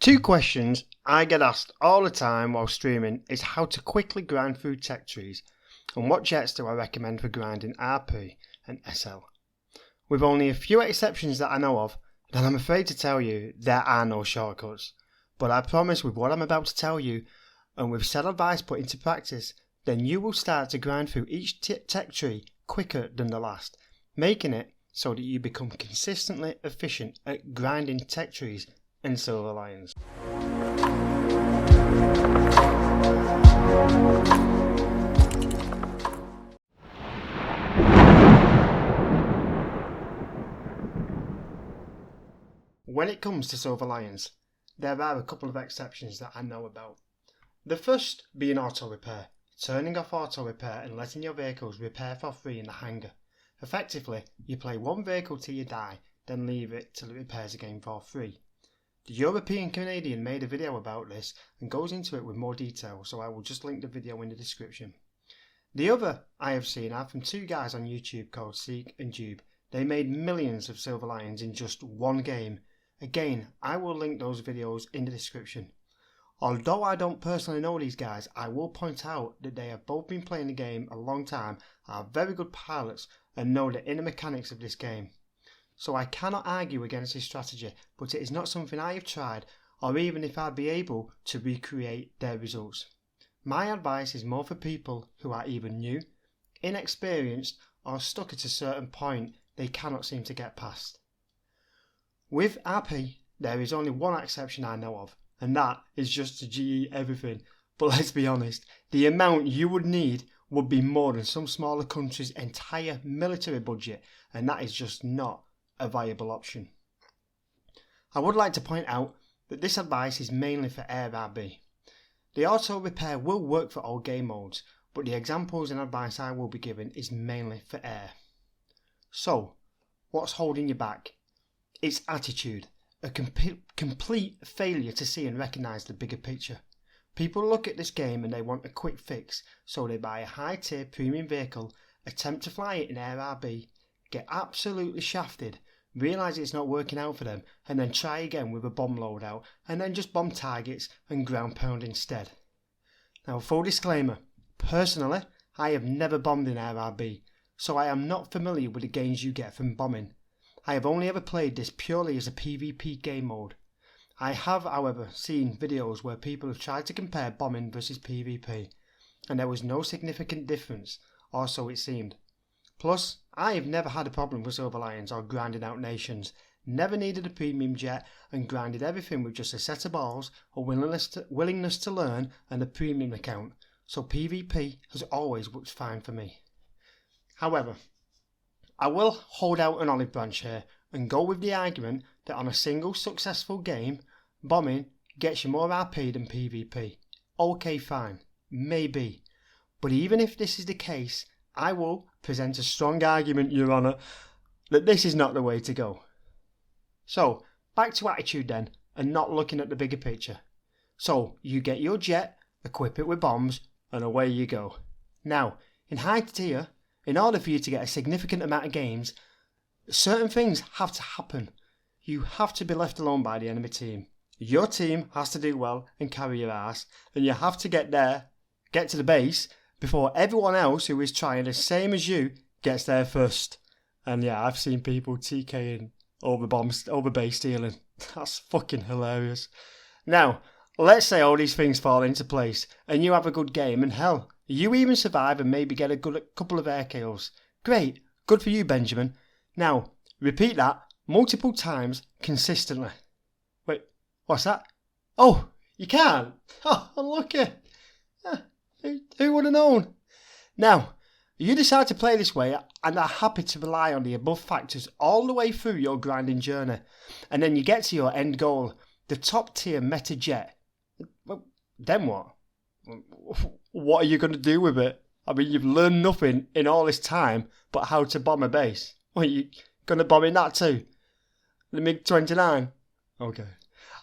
Two questions I get asked all the time while streaming is how to quickly grind through tech trees and what jets do I recommend for grinding RP and SL. With only a few exceptions that I know of, then I'm afraid to tell you there are no shortcuts. But I promise with what I'm about to tell you and with said advice put into practice, then you will start to grind through each tech tree quicker than the last, making it so that you become consistently efficient at grinding tech trees and silver lions. When it comes to silver lions, there are a couple of exceptions that I know about. The first being auto repair, turning off auto repair and letting your vehicles repair for free in the hangar. Effectively, you play one vehicle till you die, then leave it till it repairs again for free. The European Canadian made a video about this and goes into it with more detail, so I will just link the video in the description. The other I have seen are from two guys on YouTube called Seek and Jube. They made millions of silver lions in just one game. Again, I will link those videos in the description. Although I don't personally know these guys, I will point out that they have both been playing the game a long time, are very good pilots and know the inner mechanics of this game. So I cannot argue against his strategy, but it is not something I have tried or even if I'd be able to recreate their results. My advice is more for people who are either new, inexperienced or stuck at a certain point they cannot seem to get past. With RP, there is only one exception I know of, and that is just to GE everything. But let's be honest, the amount you would need would be more than some smaller countries' entire military budget, and that is just not a viable option. I would like to point out that this advice is mainly for Air RB. The auto repair will work for all game modes, but the examples and advice I will be giving is mainly for Air. So, what's holding you back? It's attitude, a complete failure to see and recognise the bigger picture. People look at this game and they want a quick fix, so they buy a high-tier premium vehicle, attempt to fly it in Air RB, get absolutely shafted, realise it's not working out for them, and then try again with a bomb loadout, and then just bomb targets and ground pound instead. Now, full disclaimer, personally, I have never bombed in Air RB, so I am not familiar with the gains you get from bombing. I have only ever played this purely as a PvP game mode. I have, however, seen videos where people have tried to compare bombing versus PvP, and there was no significant difference, or so it seemed. Plus, I have never had a problem with silver lions or grinding out nations, never needed a premium jet and grinded everything with just a set of balls, a willingness to learn and a premium account, so PvP has always worked fine for me. However, I will hold out an olive branch here and go with the argument that on a single successful game, bombing gets you more RP than PvP. Okay, fine, maybe, but even if this is the case, I will present a strong argument, Your Honour, that this is not the way to go. So, back to attitude then, and not looking at the bigger picture. So, you get your jet, equip it with bombs, and away you go. Now, in high tier, in order for you to get a significant amount of games, certain things have to happen. You have to be left alone by the enemy team. Your team has to do well and carry your ass, and you have to get to the base, before everyone else who is trying the same as you gets there first. And yeah, I've seen people TKing over base stealing. That's fucking hilarious. Now, let's say all these things fall into place and you have a good game and hell, you even survive and maybe get a couple of air kills. Great, good for you, Benjamin. Now, repeat that multiple times consistently. Wait, what's that? Oh, you can't? Oh, unlucky. Who would have known? Now, you decide to play this way and are happy to rely on the above factors all the way through your grinding journey, and then you get to your end goal, the top tier meta jet. Well, then what? What are you going to do with it? I mean, you've learned nothing in all this time but how to bomb a base. What, are you going to bomb in that too? The MiG-29? Okay.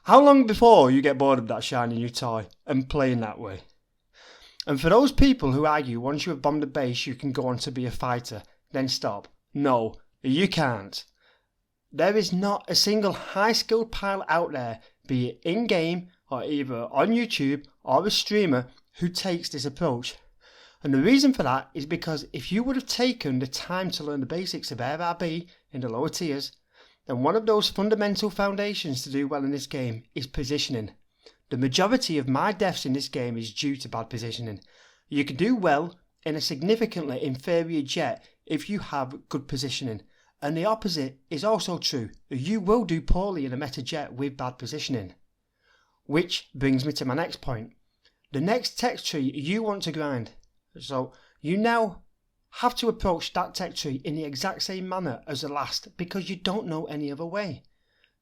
How long before you get bored of that shiny new toy and playing that way? And for those people who argue once you have bombed a base you can go on to be a fighter, then stop. No, you can't. There is not a single high-skilled pilot out there be it in-game or either on YouTube or a streamer who takes this approach. And the reason for that is because if you would have taken the time to learn the basics of RRB in the lower tiers, then one of those fundamental foundations to do well in this game is positioning. The majority of my deaths in this game is due to bad positioning. You can do well in a significantly inferior jet if you have good positioning. And the opposite is also true. You will do poorly in a meta jet with bad positioning. Which brings me to my next point. The next tech tree you want to grind. So you now have to approach that tech tree in the exact same manner as the last because you don't know any other way.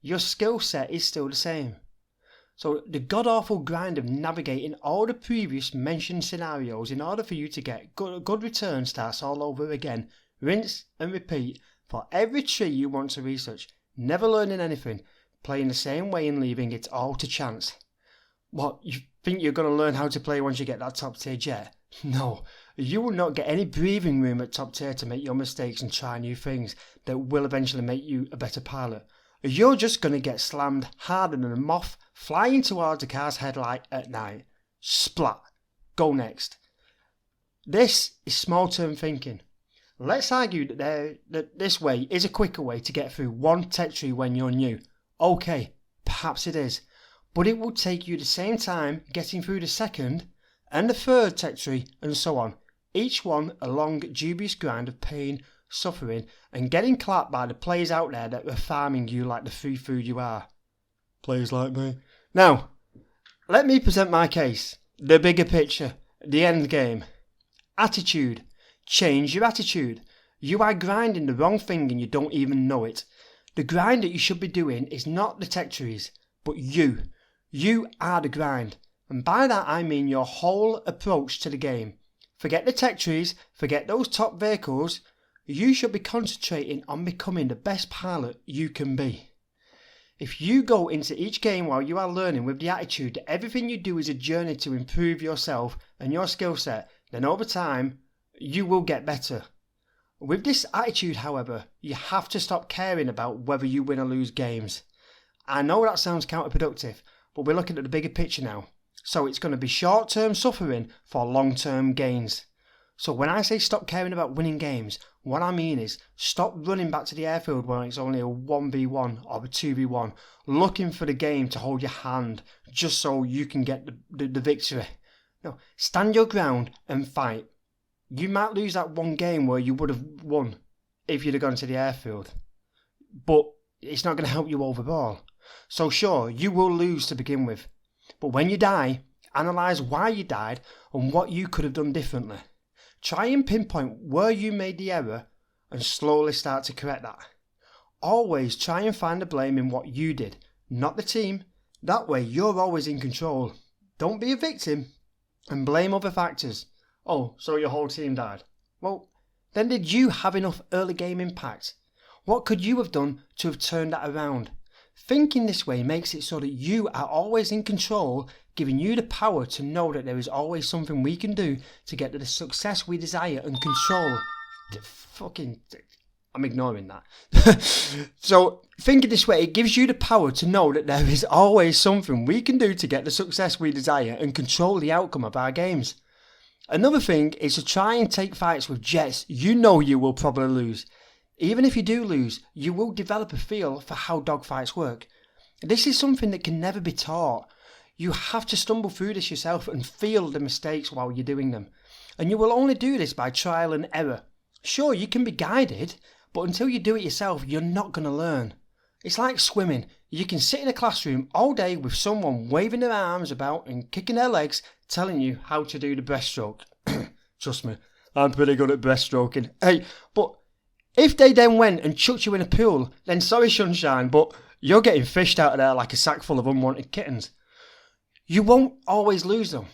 Your skill set is still the same. So the god-awful grind of navigating all the previous mentioned scenarios in order for you to get good return starts all over again. Rinse and repeat for every tree you want to research. Never learning anything. Playing the same way and leaving it all to chance. What, you think you're going to learn how to play once you get that top tier jet? No, you will not get any breathing room at top tier to make your mistakes and try new things that will eventually make you a better pilot. You're just going to get slammed harder than a moth flying towards a car's headlight at night. Splat. Go next. This is small term thinking. Let's argue that this way is a quicker way to get through one tech tree when you're new. Okay, perhaps it is, but it will take you the same time getting through the second and the third tech tree and so on, each one a long dubious grind of pain, suffering and getting clapped by the players out there that are farming you like the free food you are. Players like me. Now, let me present my case, the bigger picture, the end game. Attitude. Change your attitude. You are grinding the wrong thing and you don't even know it. The grind that you should be doing is not the tech trees, but you. You are the grind. And by that I mean your whole approach to the game. Forget the tech trees, forget those top vehicles. You should be concentrating on becoming the best pilot you can be. If you go into each game while you are learning with the attitude that everything you do is a journey to improve yourself and your skill set, then over time, you will get better. With this attitude, however, you have to stop caring about whether you win or lose games. I know that sounds counterproductive, but we're looking at the bigger picture now. So it's going to be short-term suffering for long-term gains. So when I say stop caring about winning games, what I mean is stop running back to the airfield when it's only a 1v1 or a 2v1, looking for the game to hold your hand just so you can get the victory. No, stand your ground and fight. You might lose that one game where you would have won if you'd have gone to the airfield, but it's not going to help you overall. So sure, you will lose to begin with, but when you die, analyse why you died and what you could have done differently. Try and pinpoint where you made the error and slowly start to correct that. Always try and find the blame in what you did, not the team. That way you're always in control. Don't be a victim and blame other factors. Oh, so your whole team died. Well, then did you have enough early game impact? What could you have done to have turned that around? Thinking this way makes it so that you are always in control, giving you the power to know that there is always something we can do to get to the success we desire and control. I'm ignoring that. So, thinking this way, it gives you the power to know that there is always something we can do to get the success we desire and control the outcome of our games. Another thing is to try and take fights with jets you know you will probably lose. Even if you do lose, you will develop a feel for how dogfights work. This is something that can never be taught. You have to stumble through this yourself and feel the mistakes while you're doing them. And you will only do this by trial and error. Sure, you can be guided, but until you do it yourself, you're not going to learn. It's like swimming. You can sit in a classroom all day with someone waving their arms about and kicking their legs, telling you how to do the breaststroke. Trust me, I'm pretty good at breaststroking. Hey, but if they then went and chucked you in a pool, then sorry sunshine, but you're getting fished out of there like a sack full of unwanted kittens. You won't always lose them.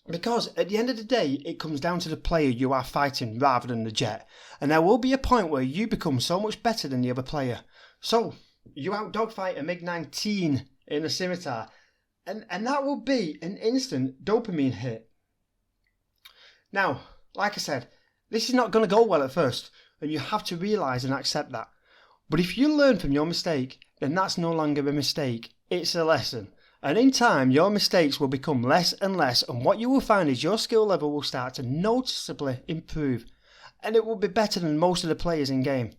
Because at the end of the day, it comes down to the player you are fighting rather than the jet. And there will be a point where you become so much better than the other player. So, you out dogfight a MiG-19 in a scimitar. And that will be an instant dopamine hit. Now, like I said, this is not going to go well at first. And you have to realise and accept that. But if you learn from your mistake, then that's no longer a mistake, it's a lesson. And in time, your mistakes will become less and less, and what you will find is your skill level will start to noticeably improve, and it will be better than most of the players in game.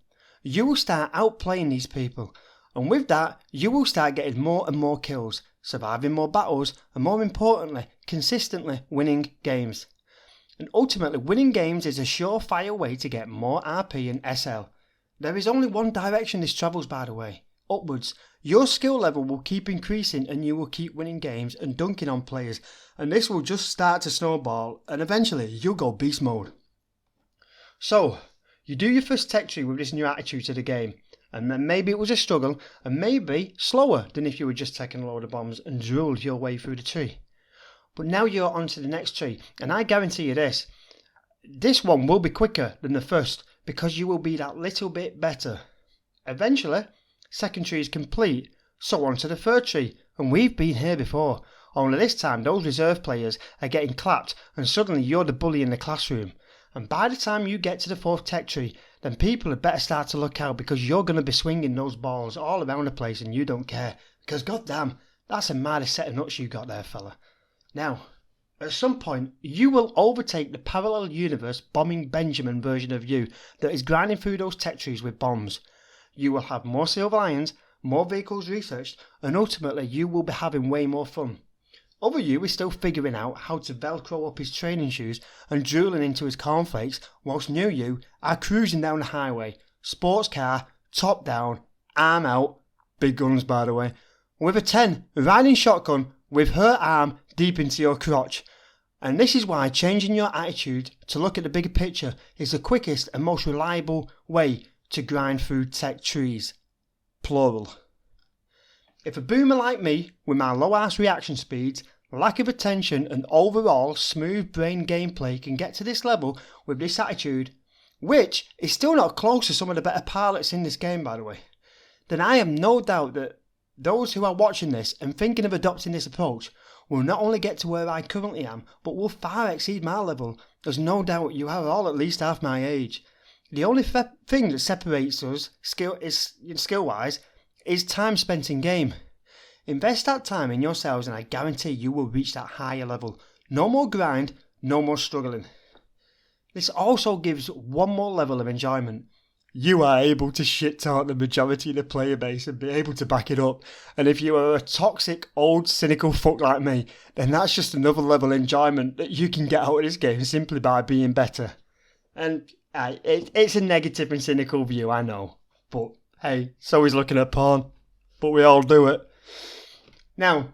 You will start outplaying these people, and with that, you will start getting more and more kills, surviving more battles, and more importantly, consistently winning games. And ultimately, winning games is a surefire way to get more RP and SL. There is only one direction this travels, by the way, upwards. Your skill level will keep increasing and you will keep winning games and dunking on players, and this will just start to snowball, and eventually you'll go beast mode. So, you do your first tech tree with this new attitude to the game, and then maybe it was a struggle, and maybe slower than if you were just taking a load of bombs and drilled your way through the tree. But now you're on to the next tree, and I guarantee you this one will be quicker than the first, because you will be that little bit better. Eventually, second tree is complete, so on to the third tree, and we've been here before, only this time those reserve players are getting clapped and suddenly you're the bully in the classroom. And by the time you get to the fourth tech tree, then people had better start to look out, because you're going to be swinging those balls all around the place and you don't care, because goddamn, that's a mighty set of nuts you got there, fella. Now, at some point, you will overtake the parallel universe bombing Benjamin version of you that is grinding through those tech trees with bombs. You will have more silver lions, more vehicles researched, and ultimately you will be having way more fun. Other you is still figuring out how to velcro up his training shoes and drooling into his cornflakes, whilst new you are cruising down the highway, sports car, top down, arm out, big guns by the way, with a 10 riding shotgun with her arm deep into your crotch. And this is why changing your attitude to look at the bigger picture is the quickest and most reliable way to grind through tech trees. Plural. If a boomer like me, with my low ass reaction speeds, lack of attention and overall smooth brain gameplay can get to this level with this attitude, which is still not close to some of the better pilots in this game by the way, then I have no doubt that those who are watching this and thinking of adopting this approach will not only get to where I currently am, but will far exceed my level, as no doubt you are all at least half my age. The only thing that separates us skill-wise is time spent in game. Invest that time in yourselves and I guarantee you will reach that higher level. No more grind, no more struggling. This also gives one more level of enjoyment. You are able to shit talk the majority of the player base and be able to back it up. And if you are a toxic, old, cynical fuck like me, then that's just another level of enjoyment that you can get out of this game simply by being better. And it's a negative and cynical view, I know. But hey, so is looking at porn. But we all do it. Now,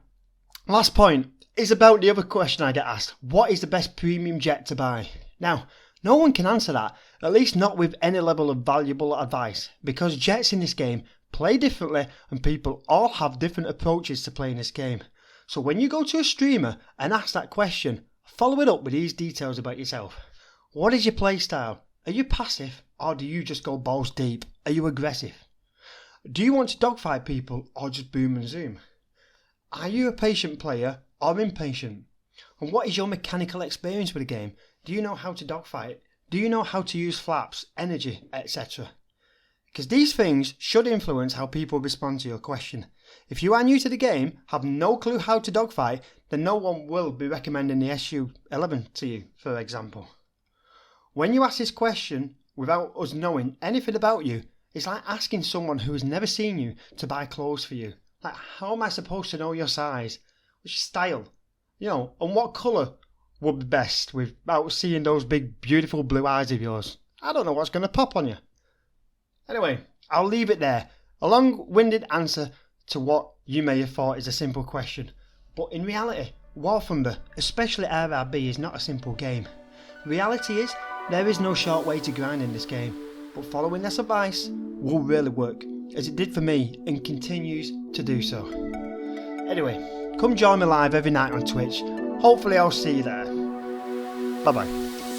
last point is about the other question I get asked. What is the best premium jet to buy? Now, no one can answer that, at least not with any level of valuable advice, because jets in this game play differently and people all have different approaches to playing this game. So when you go to a streamer and ask that question, follow it up with these details about yourself. What is your play style? Are you passive or do you just go balls deep? Are you aggressive? Do you want to dogfight people or just boom and zoom? Are you a patient player or impatient? And what is your mechanical experience with the game? Do you know how to dogfight? Do you know how to use flaps, energy, etc.? Because these things should influence how people respond to your question. If you are new to the game, have no clue how to dogfight, then no one will be recommending the SU-11 to you, for example. When you ask this question without us knowing anything about you, it's like asking someone who has never seen you to buy clothes for you. Like, how am I supposed to know your size? Which style? And what colour would be best without seeing those big, beautiful blue eyes of yours? I don't know what's going to pop on you. Anyway, I'll leave it there. A long-winded answer to what you may have thought is a simple question. But in reality, War Thunder, especially RRB, is not a simple game. Reality is, there is no short way to grind in this game. But following this advice will really work, as it did for me and continues to do so. Anyway, come join me live every night on Twitch. Hopefully I'll see you there. Bye bye.